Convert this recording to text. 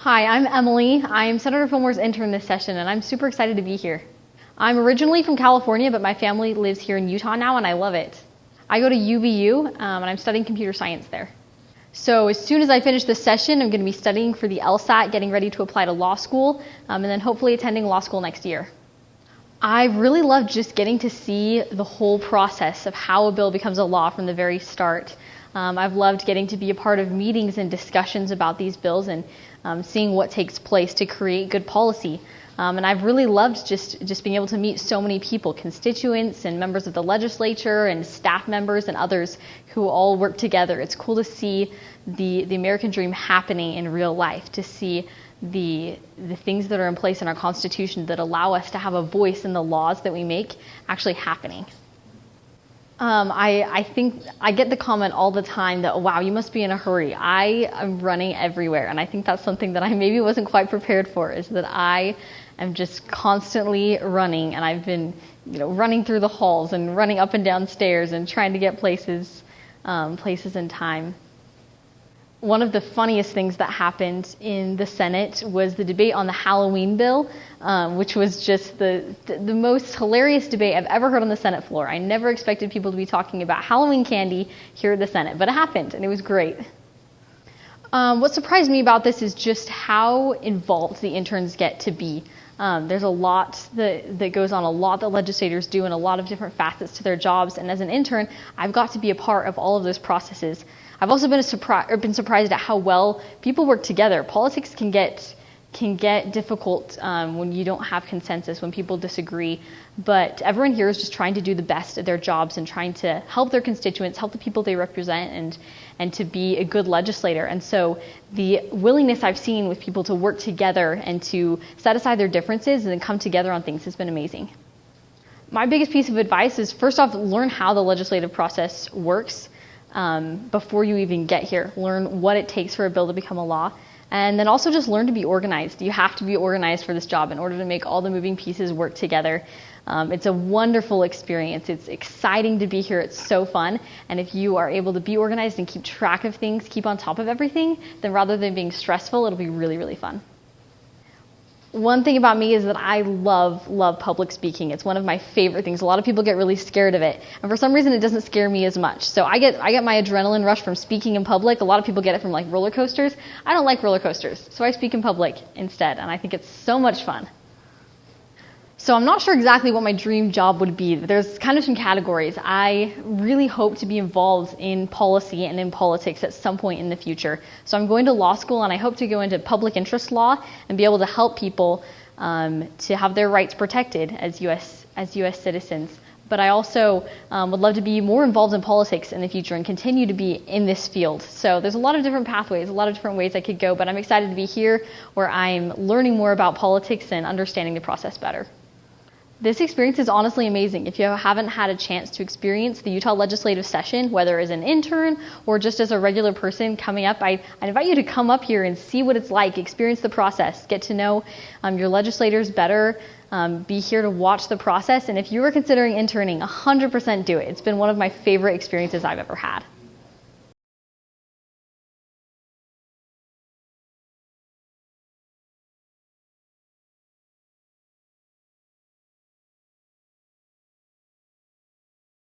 Hi, I'm Emily. I'm Senator Fillmore's intern this session, and I'm super excited to be here. I'm originally from California, but my family lives here in Utah now, and I love it. I go to UVU, and I'm studying computer science there. So as soon as I finish this session, I'm going to be studying for the LSAT, getting ready to apply to law school, and then hopefully attending law school next year. I really loved just getting to see the whole process of how a bill becomes a law from the very start. I've loved getting to be a part of meetings and discussions about these bills and seeing what takes place to create good policy. And I've really loved just being able to meet so many people, constituents and members of the legislature and staff members and others who all work together. It's cool to see the American dream happening in real life, to see the things that are in place in our Constitution that allow us to have a voice in the laws that we make actually happening. I think I get the comment all the time that, oh, wow, you must be in a hurry. I am running everywhere. And I think that's something that I maybe wasn't quite prepared for, is that I am just constantly running. And I've been, running through the halls and running up and down stairs and trying to get places in time. One of the funniest things that happened in the Senate was the debate on the Halloween bill, which was just the most hilarious debate I've ever heard on the Senate floor. I never expected people to be talking about Halloween candy here at the Senate, but it happened, and it was great. What surprised me about this is just how involved the interns get to be. There's a lot that goes on, a lot that legislators do, and a lot of different facets to their jobs. And as an intern, I've got to be a part of all of those processes. I've also been surprised at how well people work together. Politics can get difficult when you don't have consensus, when people disagree. But everyone here is just trying to do the best at their jobs and trying to help their constituents, help the people they represent, and to be a good legislator. And so the willingness I've seen with people to work together and to set aside their differences and then come together on things has been amazing. My biggest piece of advice is, first off, learn how the legislative process works before you even get here. Learn what it takes for a bill to become a law. And then also just learn to be organized. You have to be organized for this job in order to make all the moving pieces work together. It's a wonderful experience. It's exciting to be here. It's so fun. And if you are able to be organized and keep track of things, keep on top of everything, then rather than being stressful, it'll be really, really fun. One thing about me is that I love public speaking. It's one of my favorite things. A lot of people get really scared of it. And for some reason, it doesn't scare me as much. So I get my adrenaline rush from speaking in public. A lot of people get it from like roller coasters. I don't like roller coasters, so I speak in public instead. And I think it's so much fun. So I'm not sure exactly what my dream job would be. There's kind of some categories. I really hope to be involved in policy and in politics at some point in the future. So I'm going to law school, and I hope to go into public interest law and be able to help people to have their rights protected as U.S. citizens. But I also would love to be more involved in politics in the future and continue to be in this field. So there's a lot of different pathways, a lot of different ways I could go, but I'm excited to be here where I'm learning more about politics and understanding the process better. This experience is honestly amazing. If you haven't had a chance to experience the Utah legislative session, whether as an intern or just as a regular person coming up, I invite you to come up here and see what it's like, experience the process, get to know your legislators better, be here to watch the process. And if you are considering interning, 100% do it. It's been one of my favorite experiences I've ever had.